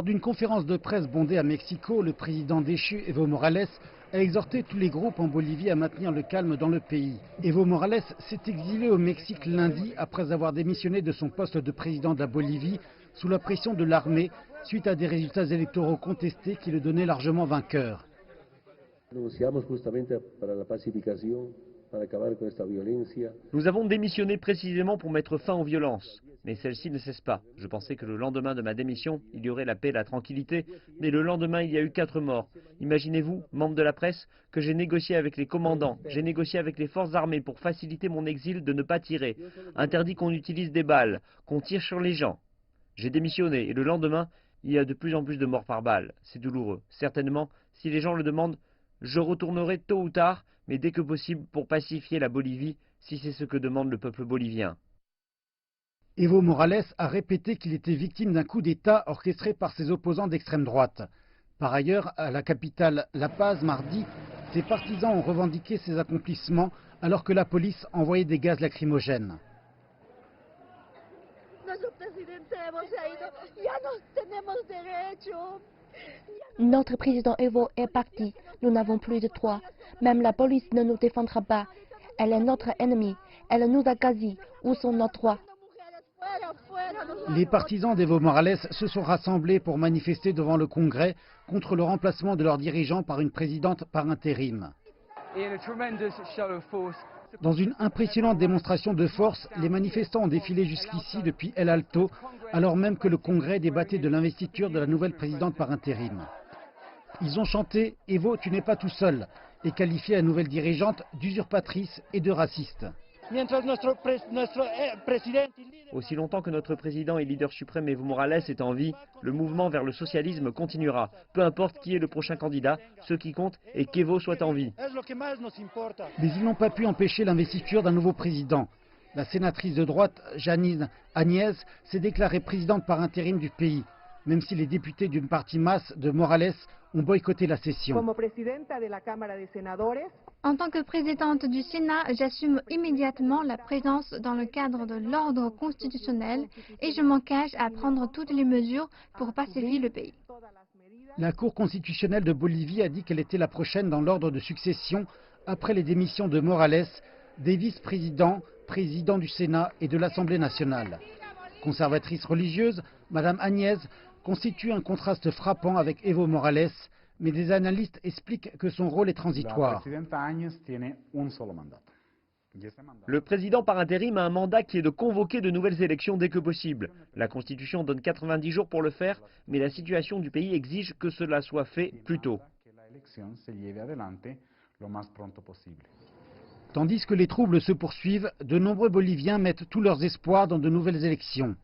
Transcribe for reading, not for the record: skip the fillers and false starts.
Lors d'une conférence de presse bondée à Mexico, le président déchu Evo Morales a exhorté tous les groupes en Bolivie à maintenir le calme dans le pays. Evo Morales s'est exilé au Mexique lundi après avoir démissionné de son poste de président de la Bolivie sous la pression de l'armée suite à des résultats électoraux contestés qui le donnaient largement vainqueur. Nous avons démissionné précisément pour mettre fin aux violences. Mais celle-ci ne cesse pas. Je pensais que le lendemain de ma démission, il y aurait la paix et la tranquillité. Mais le lendemain, il y a eu 4 morts. Imaginez-vous, membre de la presse, que j'ai négocié avec les commandants. J'ai négocié avec les forces armées pour faciliter mon exil de ne pas tirer. Interdit qu'on utilise des balles, qu'on tire sur les gens. J'ai démissionné et le lendemain, il y a de plus en plus de morts par balle. C'est douloureux. Certainement, si les gens le demandent, je retournerai tôt ou tard, mais dès que possible pour pacifier la Bolivie, si c'est ce que demande le peuple bolivien. Evo Morales a répété qu'il était victime d'un coup d'État orchestré par ses opposants d'extrême droite. Par ailleurs, à la capitale La Paz, mardi, ses partisans ont revendiqué ses accomplissements alors que la police envoyait des gaz lacrymogènes. Notre président Evo est parti. Nous n'avons plus de droit. Même la police ne nous défendra pas. Elle est notre ennemie. Elle nous a gazés. Où sont nos droits? Les partisans d'Evo Morales se sont rassemblés pour manifester devant le Congrès contre le remplacement de leur dirigeant par une présidente par intérim. Dans une impressionnante démonstration de force, les manifestants ont défilé jusqu'ici depuis El Alto, alors même que le Congrès débattait de l'investiture de la nouvelle présidente par intérim. Ils ont chanté « Evo, tu n'es pas tout seul » et qualifié la nouvelle dirigeante d'usurpatrice et de raciste. Aussi longtemps que notre président et leader suprême Evo Morales est en vie, le mouvement vers le socialisme continuera. Peu importe qui est le prochain candidat, ce qui compte est qu'Evo soit en vie. Mais ils n'ont pas pu empêcher l'investiture d'un nouveau président. La sénatrice de droite, Janine Áñez, s'est déclarée présidente par intérim du pays, même si les députés d'une partie masse de Morales ont boycotté la session. En tant que présidente du Sénat, j'assume immédiatement la présence dans le cadre de l'ordre constitutionnel et je m'engage à prendre toutes les mesures pour pacifier le pays. La Cour constitutionnelle de Bolivie a dit qu'elle était la prochaine dans l'ordre de succession après les démissions de Morales, des vice-présidents, présidents du Sénat et de l'Assemblée nationale. Conservatrice religieuse, Madame Áñez constitue un contraste frappant avec Evo Morales, mais des analystes expliquent que son rôle est transitoire. Le président par intérim a un mandat qui est de convoquer de nouvelles élections dès que possible. La Constitution donne 90 jours pour le faire, mais la situation du pays exige que cela soit fait plus tôt. Tandis que les troubles se poursuivent, de nombreux Boliviens mettent tous leurs espoirs dans de nouvelles élections.